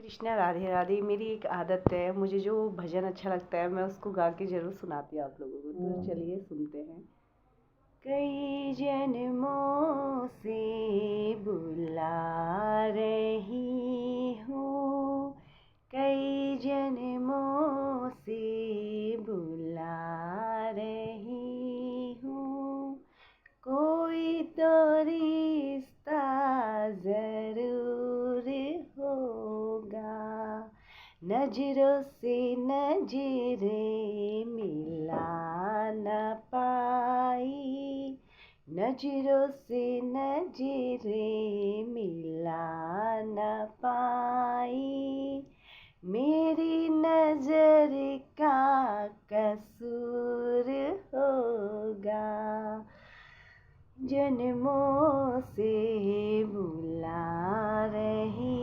कृष्णा राधे राधे। मेरी एक आदत है, मुझे जो भजन अच्छा लगता है मैं उसको गा के ज़रूर सुनाती हूँ आप लोगों को। तो चलिए सुनते हैं। कई जन्मों से बुला रही हूँ, कई जन्मों से बुला रही हूँ, कोई तो रिश्ता ज़रूर होगा, नजरों से नजरें मिला न पाई, नजरों से नजरें मिला न पाई, मेरी नजर का कसूर होगा, जन्मों से बुला रही